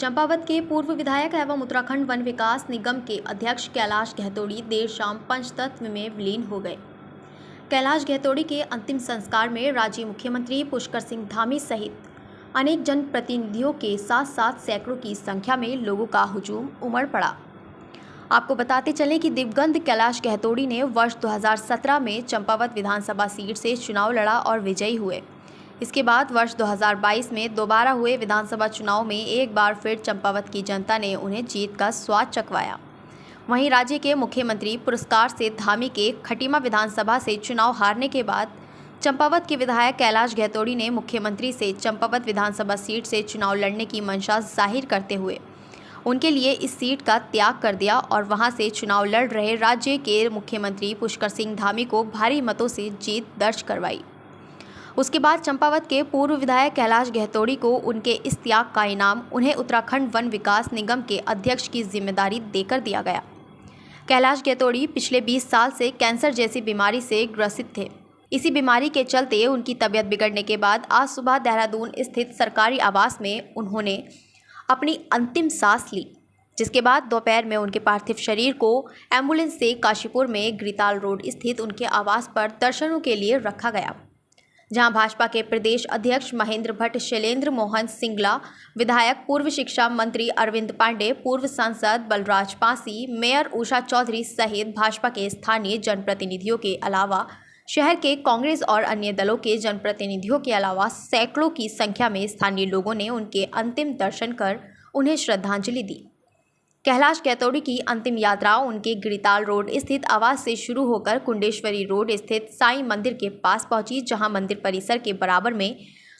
चंपावत के पूर्व विधायक एवं उत्तराखंड वन विकास निगम के अध्यक्ष कैलाश गहतोड़ी देर शाम पंचतत्व में विलीन हो गए। कैलाश गहतोड़ी के अंतिम संस्कार में राज्य मुख्यमंत्री पुष्कर सिंह धामी सहित अनेक जनप्रतिनिधियों के साथ साथ सैकड़ों की संख्या में लोगों का हुजूम उमड़ पड़ा। आपको बताते चलें कि दिवंगत कैलाश गहतोड़ी ने वर्ष 2017 में चंपावत विधानसभा सीट से चुनाव लड़ा और विजयी हुए। इसके बाद वर्ष 2022 में दोबारा हुए विधानसभा चुनाव में एक बार फिर चंपावत की जनता ने उन्हें जीत का स्वाद चखवाया। वहीं राज्य के मुख्यमंत्री पुरस्कार से धामी के खटीमा विधानसभा से चुनाव हारने के बाद चंपावत के विधायक कैलाश गहतोड़ी ने मुख्यमंत्री से चंपावत विधानसभा सीट से चुनाव लड़ने की मंशा जाहिर करते हुए उनके लिए इस सीट का त्याग कर दिया और वहां से चुनाव लड़ रहे राज्य के मुख्यमंत्री पुष्कर सिंह धामी को भारी मतों से जीत दर्ज करवाई। उसके बाद चंपावत के पूर्व विधायक कैलाश गहतोड़ी को उनके इस त्याग का इनाम उन्हें उत्तराखंड वन विकास निगम के अध्यक्ष की जिम्मेदारी देकर दिया गया। कैलाश गहतोड़ी पिछले 20 साल से कैंसर जैसी बीमारी से ग्रसित थे। इसी बीमारी के चलते उनकी तबीयत बिगड़ने के बाद आज सुबह देहरादून स्थित सरकारी आवास में उन्होंने अपनी अंतिम सांस ली, जिसके बाद दोपहर में उनके पार्थिव शरीर को एम्बुलेंस से काशीपुर में ग्रीताल रोड स्थित उनके आवास पर दर्शनों के लिए रखा गया, जहां भाजपा के प्रदेश अध्यक्ष महेंद्र भट्ट, शैलेंद्र मोहन सिंगला, विधायक पूर्व शिक्षा मंत्री अरविंद पांडे, पूर्व सांसद बलराज पासी, मेयर उषा चौधरी सहित भाजपा के स्थानीय जनप्रतिनिधियों के अलावा शहर के कांग्रेस और अन्य दलों के जनप्रतिनिधियों के अलावा सैकड़ों की संख्या में स्थानीय लोगों ने उनके अंतिम दर्शन कर उन्हें श्रद्धांजलि दी। कैलाश गहतोड़ी की अंतिम यात्रा उनके गिरिताल रोड स्थित आवास से शुरू होकर कुंडेश्वरी रोड स्थित साईं मंदिर के पास पहुंची, जहां मंदिर परिसर के बराबर में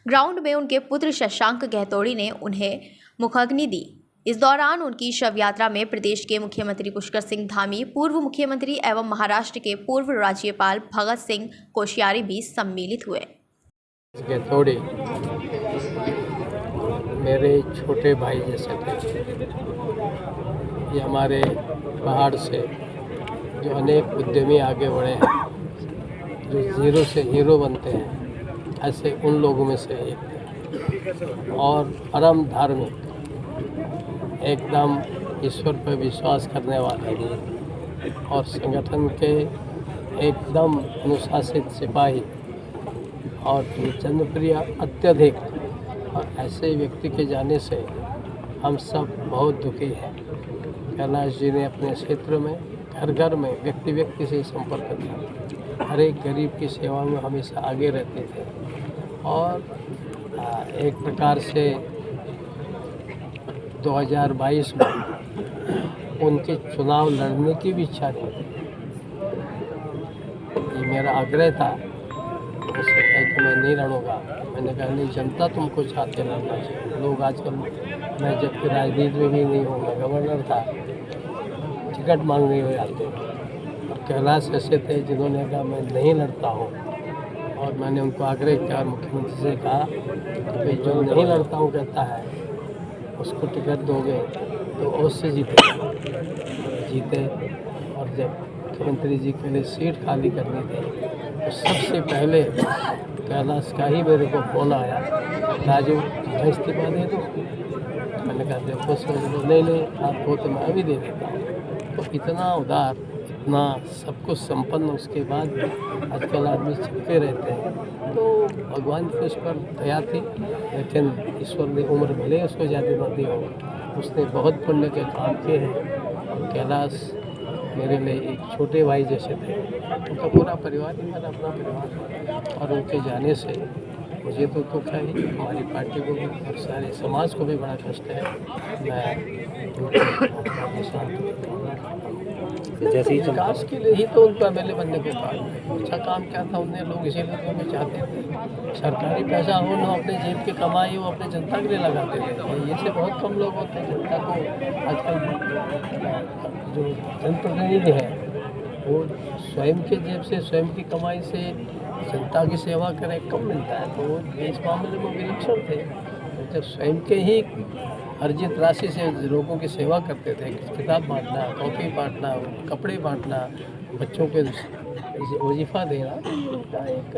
ग्राउंड में उनके पुत्र शशांक गहतोड़ी ने उन्हें मुखाग्नि दी। इस दौरान उनकी शव यात्रा में प्रदेश के मुख्यमंत्री पुष्कर सिंह धामी, पूर्व मुख्यमंत्री एवं महाराष्ट्र के पूर्व राज्यपाल भगत सिंह कोश्यारी भी सम्मिलित हुए। गहतोड़ी मेरे छोटे भाई जैसे थे। ये हमारे पहाड़ से जो अनेक उद्यमी आगे बढ़े हैं, जो जीरो से हीरो बनते हैं, ऐसे उन लोगों में से एक थे। और परम धार्मिक, एकदम ईश्वर पर विश्वास करने वाले और संगठन के एकदम अनुशासित सिपाही और जनप्रिय अत्यधिक, और ऐसे व्यक्ति के जाने से हम सब बहुत दुखी हैं। कैलाश जी ने अपने क्षेत्र में घर घर में व्यक्ति व्यक्ति से संपर्क किया, हर एक गरीब की सेवा में हमेशा आगे रहते थे और एक प्रकार से 2022 में उनके चुनाव लड़ने की भी इच्छा नहीं थी। ये मेरा आग्रह था, उससे कहा कि मैं नहीं लड़ूंगा। मैंने कहा नहीं, जनता तुमको चाहते लड़ना चाहिए। लोग आजकल, मैं जबकि राजनीति में भी नहीं हूँ, मैं गवर्नर था, टिकट मांगने हुए आते और कैलाश ऐसे थे जिन्होंने कहा मैं नहीं लड़ता हूँ। और मैंने उनको आग्रह किया, मुख्यमंत्री से कहा कि जो नहीं लड़ता हूँ कहता है उसको टिकट दोगे तो उससे जीते। और जब मुख्यमंत्री जी के लिए सीट खाली करनी थी तो सबसे पहले कैलाश का ही मेरे को फोन आया, राजू मैं इस्तीफा दे दूँ। मैंने कहा देखो सर, नहीं आप हो तो मैं अभी दे देता हूँ। तो इतना उदार, इतना सब कुछ संपन्न, उसके बाद आजकल आदमी छिपते रहते हैं। तो भगवान की उस पर दया थी, लेकिन ईश्वर ने उम्र भले उसको ज़्यादा न दी हो, उसने बहुत पुण्य के काम किए हैं। और कैलाश मेरे लिए एक छोटे भाई जैसे थे। उनका पूरा परिवार ही मेरा अपना परिवार, और उनके जाने से मुझे तो दुख है ही, हमारी पार्टी को भी और सारे समाज को भी बड़ा कष्ट है। मैं जैसे विकास के लिए ही तो उनका एमएलए बनने को कहा। अच्छा काम क्या था उन्हें, लोग इसीलिए तो हमें चाहते थे। सरकारी पैसा हो ना, अपने जेब की कमाई हो, अपने जनता के लिए लगाते थे। ये से बहुत कम लोग होते हैं जनता को। आजकल जो जनप्रतिनिधि है वो स्वयं के जेब से, स्वयं की कमाई से जनता की सेवा करें, कम मिलता है। तो वो इस मामले में विलक्षण थे। जब स्वयं के ही अर्जित राशि से लोगों की सेवा करते थे, किताब बांटना, कॉपी बांटना, कपड़े बांटना, बच्चों के वजीफ़ा देना, एक